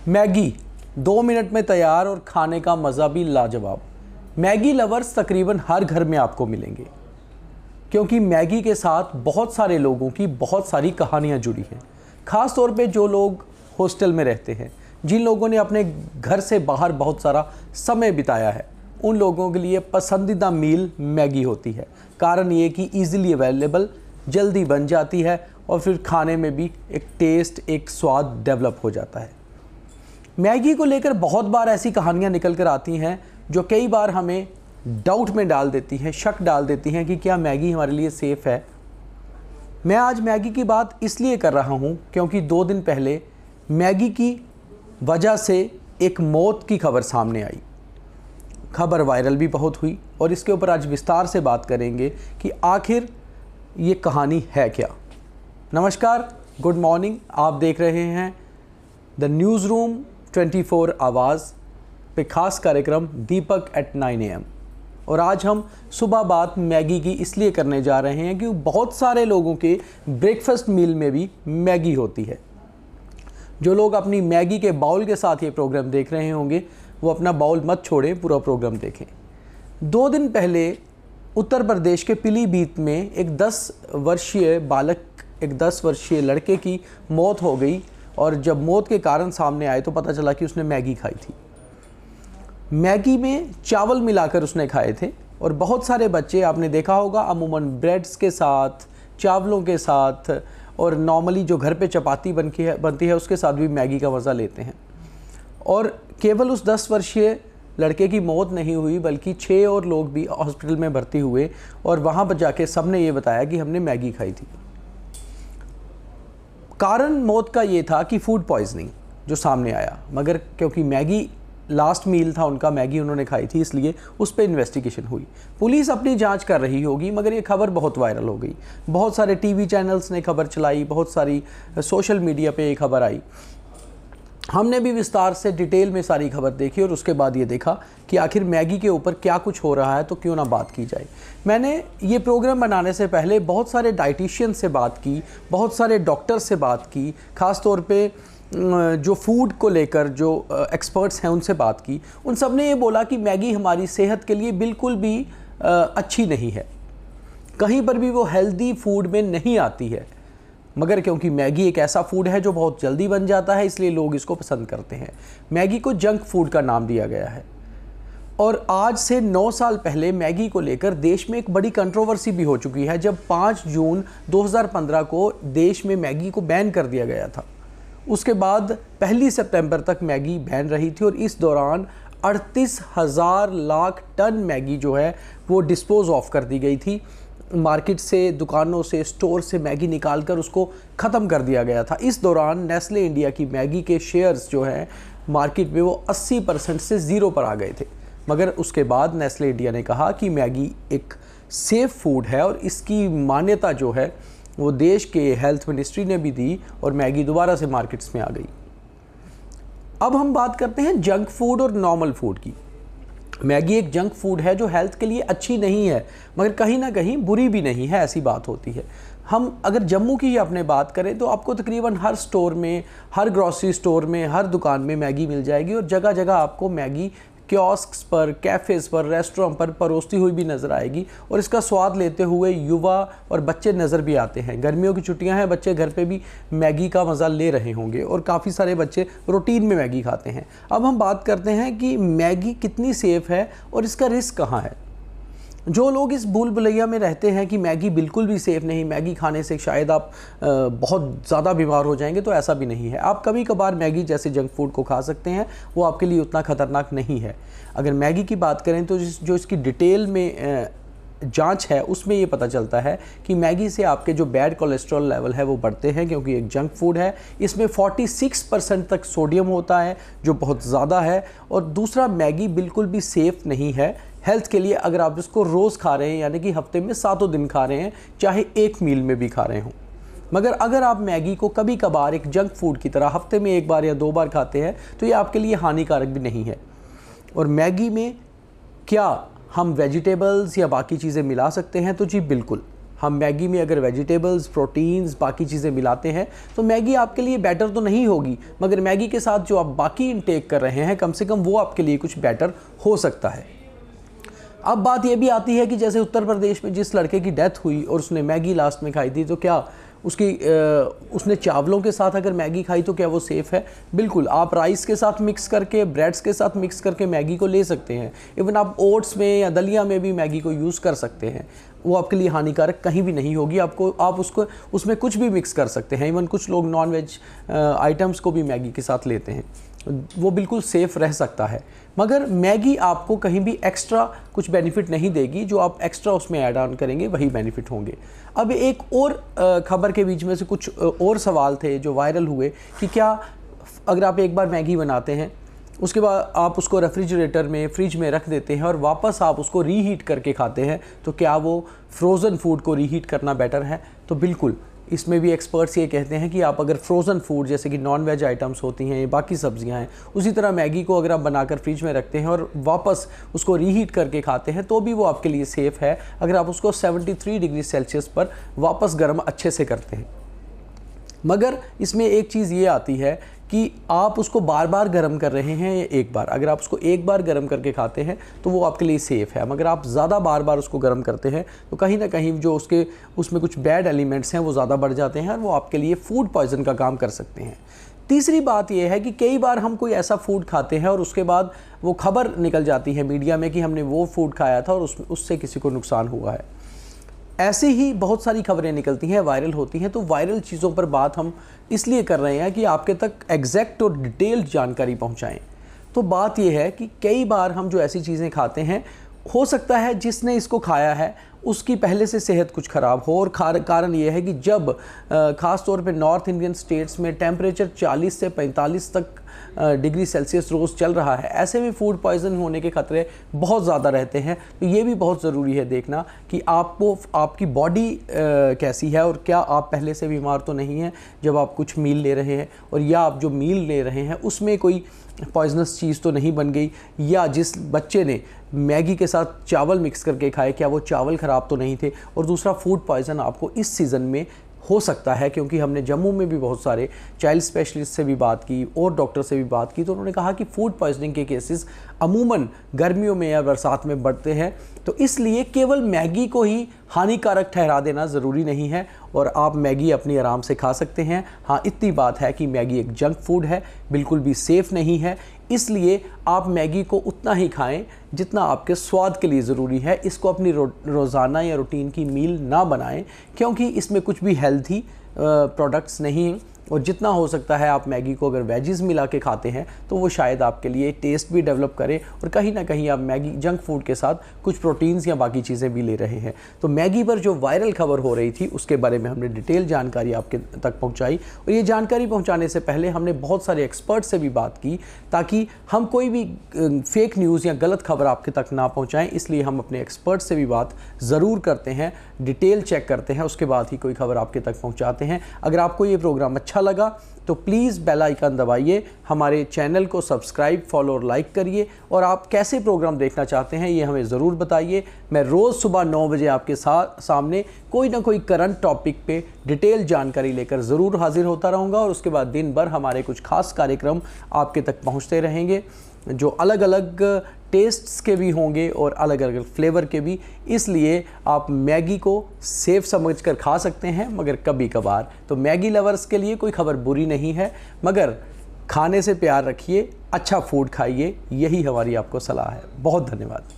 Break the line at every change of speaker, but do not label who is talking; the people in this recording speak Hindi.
मैगी 2 मिनट में तैयार और खाने का मज़ा भी लाजवाब। मैगी लवर्स तकरीबन हर घर में आपको मिलेंगे, क्योंकि मैगी के साथ बहुत सारे लोगों की बहुत सारी कहानियाँ जुड़ी हैं। ख़ास तौर पे जो लोग हॉस्टल में रहते हैं, जिन लोगों ने अपने घर से बाहर बहुत सारा समय बिताया है, उन लोगों के लिए पसंदीदा मील मैगी होती है। कारण ये कि ईज़िली अवेलेबल, जल्दी बन जाती है और फिर खाने में भी एक टेस्ट, एक स्वाद डेवलप हो जाता है। मैगी को लेकर बहुत बार ऐसी कहानियाँ निकल कर आती हैं जो कई बार हमें डाउट में डाल देती हैं, शक डाल देती हैं कि क्या मैगी हमारे लिए सेफ़ है। मैं आज मैगी की बात इसलिए कर रहा हूँ क्योंकि 2 दिन पहले मैगी की वजह से एक मौत की खबर सामने आई। खबर वायरल भी बहुत हुई और इसके ऊपर आज विस्तार से बात करेंगे कि आखिर ये कहानी है क्या। नमस्कार, गुड मॉर्निंग। आप देख रहे हैं द न्यूज़ रूम 24 आवाज़ पे खास कार्यक्रम दीपक एट 9 AM। और आज हम सुबह बात मैगी की इसलिए करने जा रहे हैं कि बहुत सारे लोगों के ब्रेकफास्ट मील में भी मैगी होती है। जो लोग अपनी मैगी के बाउल के साथ ये प्रोग्राम देख रहे होंगे वो अपना बाउल मत छोड़ें, पूरा प्रोग्राम देखें। 2 दिन पहले उत्तर प्रदेश के पीलीभीत में एक 10 वर्षीय बालक, एक 10 वर्षीय लड़के की मौत हो गई। और जब मौत के कारण सामने आए तो पता चला कि उसने मैगी खाई थी। मैगी में चावल मिलाकर उसने खाए थे। और बहुत सारे बच्चे, आपने देखा होगा, अमूमन ब्रेड्स के साथ, चावलों के साथ और नॉर्मली जो घर पे चपाती बनती है उसके साथ भी मैगी का मज़ा लेते हैं। और केवल उस 10 वर्षीय लड़के की मौत नहीं हुई बल्कि 6 और लोग भी हॉस्पिटल में भर्ती हुए और वहाँ पर जाके सब ने ये बताया कि हमने मैगी खाई थी। कारण मौत का ये था कि फूड पॉइजनिंग जो सामने आया, मगर क्योंकि मैगी लास्ट मील था उनका, मैगी उन्होंने खाई थी, इसलिए उस पर इन्वेस्टिगेशन हुई। पुलिस अपनी जांच कर रही होगी, मगर ये खबर बहुत वायरल हो गई। बहुत सारे टीवी चैनल्स ने खबर चलाई, बहुत सारी सोशल मीडिया पे ये खबर आई। हमने भी विस्तार से डिटेल में सारी खबर देखी और उसके बाद ये देखा कि आखिर मैगी के ऊपर क्या कुछ हो रहा है, तो क्यों ना बात की जाए। मैंने ये प्रोग्राम बनाने से पहले बहुत सारे डाइटिशियन से बात की, बहुत सारे डॉक्टर से बात की, ख़ास तौर पे जो फूड को लेकर जो एक्सपर्ट्स हैं उनसे बात की। उन सब ने ये बोला कि मैगी हमारी सेहत के लिए बिल्कुल भी अच्छी नहीं है, कहीं पर भी वो हेल्दी फूड में नहीं आती है। मगर क्योंकि मैगी एक ऐसा फूड है जो बहुत जल्दी बन जाता है, इसलिए लोग इसको पसंद करते हैं। मैगी को जंक फूड का नाम दिया गया है। और आज से 9 साल पहले मैगी को लेकर देश में एक बड़ी कंट्रोवर्सी भी हो चुकी है, जब 5 जून 2015 को देश में मैगी को बैन कर दिया गया था। उसके बाद 1 सितंबर तक मैगी बैन रही थी और इस दौरान 38,000 लाख टन मैगी जो है वो डिस्पोज ऑफ कर दी गई थी। मार्केट से, दुकानों से, स्टोर से मैगी निकाल कर उसको ख़त्म कर दिया गया था। इस दौरान नेस्ले इंडिया की मैगी के शेयर्स जो हैं मार्केट में वो 80% से 0 पर आ गए थे। मगर उसके बाद नेस्ले इंडिया ने कहा कि मैगी एक सेफ़ फूड है और इसकी मान्यता जो है वो देश के हेल्थ मिनिस्ट्री ने भी दी और मैगी दोबारा से मार्केट्स में आ गई। अब हम बात करते हैं जंक फूड और नॉर्मल फूड की। मैगी एक जंक फूड है जो हेल्थ के लिए अच्छी नहीं है, मगर कहीं ना कहीं बुरी भी नहीं है, ऐसी बात होती है। हम अगर जम्मू की ही अपने बात करें तो आपको तकरीबन हर स्टोर में, हर ग्रॉसरी स्टोर में, हर दुकान में मैगी मिल जाएगी और जगह जगह आपको मैगी कियोस्क्स पर, कैफ़ेज़ पर, रेस्टोरेंट पर परोसती हुई भी नज़र आएगी। और इसका स्वाद लेते हुए युवा और बच्चे नज़र भी आते हैं। गर्मियों की छुट्टियां हैं, बच्चे घर पे भी मैगी का मज़ा ले रहे होंगे और काफ़ी सारे बच्चे रूटीन में मैगी खाते हैं। अब हम बात करते हैं कि मैगी कितनी सेफ़ है और इसका रिस्क कहाँ है। जो लोग इस भूल भुलैया में रहते हैं कि मैगी बिल्कुल भी सेफ़ नहीं, मैगी खाने से शायद आप बहुत ज़्यादा बीमार हो जाएंगे, तो ऐसा भी नहीं है। आप कभी कभार मैगी जैसे जंक फूड को खा सकते हैं, वो आपके लिए उतना ख़तरनाक नहीं है। अगर मैगी की बात करें तो जो इसकी डिटेल में जांच है उसमें ये पता चलता है कि मैगी से आपके जो बैड कोलेस्ट्रॉल लेवल है वो बढ़ते हैं, क्योंकि एक जंक फूड है। इसमें 46% तक सोडियम होता है जो बहुत ज़्यादा है। और दूसरा, मैगी बिल्कुल भी सेफ़ नहीं है हेल्थ के लिए अगर आप इसको रोज़ खा रहे हैं, यानी कि हफ्ते में 7 दिन खा रहे हैं, चाहे एक मील में भी खा रहे हों। मगर अगर आप मैगी को कभी कभार एक जंक फूड की तरह हफ्ते में 1 बार या 2 बार खाते हैं तो ये आपके लिए हानिकारक भी नहीं है। और मैगी में क्या हम वेजिटेबल्स या बाकी चीज़ें मिला सकते हैं? तो जी बिल्कुल। हम मैगी में अगर वेजिटेबल्स, प्रोटीन्स, बाकी चीज़ें मिलाते हैं तो मैगी आपके लिए बेटर तो नहीं होगी, मगर मैगी के साथ जो आप बाकी इनटेक कर रहे हैं कम से कम वो आपके लिए कुछ बेटर हो सकता है। अब बात ये भी आती है कि जैसे उत्तर प्रदेश में जिस लड़के की डेथ हुई और उसने मैगी लास्ट में खाई थी, तो क्या उसने चावलों के साथ अगर मैगी खाई तो क्या वो सेफ़ है? बिल्कुल, आप राइस के साथ मिक्स करके, ब्रेड्स के साथ मिक्स करके मैगी को ले सकते हैं। इवन आप ओट्स में या दलिया में भी मैगी को यूज़ कर सकते हैं, वो आपके लिए हानिकारक कहीं भी नहीं होगी। आप उसको उसमें कुछ भी मिक्स कर सकते हैं। इवन कुछ लोग नॉन वेज आइटम्स को भी मैगी के साथ लेते हैं, वो बिल्कुल सेफ़ रह सकता है। मगर मैगी आपको कहीं भी एक्स्ट्रा कुछ बेनिफिट नहीं देगी, जो आप एक्स्ट्रा उसमें ऐड ऑन करेंगे वही बेनिफिट होंगे। अब एक और खबर के बीच में से कुछ और सवाल थे जो वायरल हुए कि क्या अगर आप एक बार मैगी बनाते हैं, उसके बाद आप उसको रेफ्रिजरेटर में, फ्रिज में रख देते हैं और वापस आप उसको रीहीट करके खाते हैं, तो क्या वो फ्रोज़न फूड को रीहीट करना बेटर है? तो बिल्कुल, इसमें भी एक्सपर्ट्स ये कहते हैं कि आप अगर फ्रोज़न फूड जैसे कि नॉन वेज आइटम्स होती हैं, बाकी सब्जियां हैं, उसी तरह मैगी को अगर आप बनाकर फ्रिज में रखते हैं और वापस उसको रीहीट करके खाते हैं तो भी वो आपके लिए सेफ़ है, अगर आप उसको 73 डिग्री सेल्सियस पर वापस गर्म अच्छे से करते हैं। मगर इसमें एक चीज़ ये आती है कि आप उसको बार बार गर्म कर रहे हैं या एक बार। अगर आप उसको एक बार गर्म करके खाते हैं तो वो आपके लिए सेफ़ है, मगर आप ज़्यादा बार बार उसको गर्म करते हैं तो कहीं ना कहीं जो उसमें कुछ बैड एलिमेंट्स हैं वो ज़्यादा बढ़ जाते हैं और वो आपके लिए फूड पॉइज़न का काम कर सकते हैं। तीसरी बात यह है कि कई बार हम कोई ऐसा फूड खाते हैं और उसके बाद वो खबर निकल जाती है मीडिया में कि हमने वो फूड खाया था और उससे किसी को नुकसान हुआ है। ऐसे ही बहुत सारी खबरें निकलती हैं, वायरल होती हैं। तो वायरल चीज़ों पर बात हम इसलिए कर रहे हैं कि आपके तक एग्जैक्ट और डिटेल्ड जानकारी पहुंचाएं। तो बात यह है कि कई बार हम जो ऐसी चीज़ें खाते हैं, हो सकता है जिसने इसको खाया है उसकी पहले से सेहत कुछ ख़राब हो, और कारण ये है कि जब ख़ास तौर पे नॉर्थ इंडियन स्टेट्स में टेम्परेचर 40 से 45 तक डिग्री सेल्सियस रोज़ चल रहा है, ऐसे में फूड पॉइज़न होने के ख़तरे बहुत ज़्यादा रहते हैं। तो ये भी बहुत ज़रूरी है देखना कि आपकी बॉडी कैसी है और क्या आप पहले से बीमार तो नहीं हैं जब आप कुछ मील ले रहे हैं, और या आप जो मील ले रहे हैं उसमें कोई पॉइजनस चीज़ तो नहीं बन गई, या जिस बच्चे ने मैगी के साथ चावल मिक्स करके खाए क्या वो चावल ख़राब तो नहीं थे। और दूसरा, फूड पॉइज़न आपको इस सीज़न में हो सकता है, क्योंकि हमने जम्मू में भी बहुत सारे चाइल्ड स्पेशलिस्ट से भी बात की और डॉक्टर से भी बात की, तो उन्होंने कहा कि फूड पॉइजनिंग के केसेस अमूमन गर्मियों में या बरसात में बढ़ते हैं। तो इसलिए केवल मैगी को ही हानिकारक ठहरा देना ज़रूरी नहीं है और आप मैगी अपनी आराम से खा सकते हैं। हाँ, इतनी बात है कि मैगी एक जंक फूड है, बिल्कुल भी सेफ़ नहीं है, इसलिए आप मैगी को उतना ही खाएं जितना आपके स्वाद के लिए ज़रूरी है। इसको अपनी रोज़ाना या रूटीन की मील ना बनाएं, क्योंकि इसमें कुछ भी हेल्थी प्रोडक्ट्स नहीं हैं। और जितना हो सकता है आप मैगी को अगर वेजिज़ मिला के खाते हैं तो वो शायद आपके लिए टेस्ट भी डेवलप करे, और कहीं ना कहीं आप मैगी जंक फूड के साथ कुछ प्रोटीन्स या बाकी चीज़ें भी ले रहे हैं। तो मैगी पर जो वायरल खबर हो रही थी उसके बारे में हमने डिटेल जानकारी आपके तक पहुंचाई, और ये जानकारी पहुंचाने से पहले हमने बहुत सारे एक्सपर्ट से भी बात की ताकि हम कोई भी फेक न्यूज़ या गलत खबर आपके तक ना पहुँचाएँ। इसलिए हम अपने एक्सपर्ट से भी बात ज़रूर करते हैं, डिटेल चेक करते हैं, उसके बाद ही कोई खबर आपके तक पहुँचाते हैं। अगर आपको ये प्रोग्राम अच्छा लगा तो प्लीज़ बेल आइकन दबाइए, हमारे चैनल को सब्सक्राइब, फॉलो और लाइक करिए, और आप कैसे प्रोग्राम देखना चाहते हैं ये हमें ज़रूर बताइए। मैं रोज़ सुबह 9 बजे आपके सामने कोई ना कोई करंट टॉपिक पे डिटेल जानकारी लेकर ज़रूर हाजिर होता रहूँगा, और उसके बाद दिन भर हमारे कुछ खास कार्यक्रम आपके तक पहुँचते रहेंगे जो अलग अलग टेस्ट्स के भी होंगे और अलग अलग फ्लेवर के भी। इसलिए आप मैगी को सेफ समझकर खा सकते हैं, मगर कभी कभार। तो मैगी लवर्स के लिए कोई खबर बुरी नहीं है, मगर खाने से प्यार रखिए, अच्छा फूड खाइए, यही हमारी आपको सलाह है। बहुत धन्यवाद।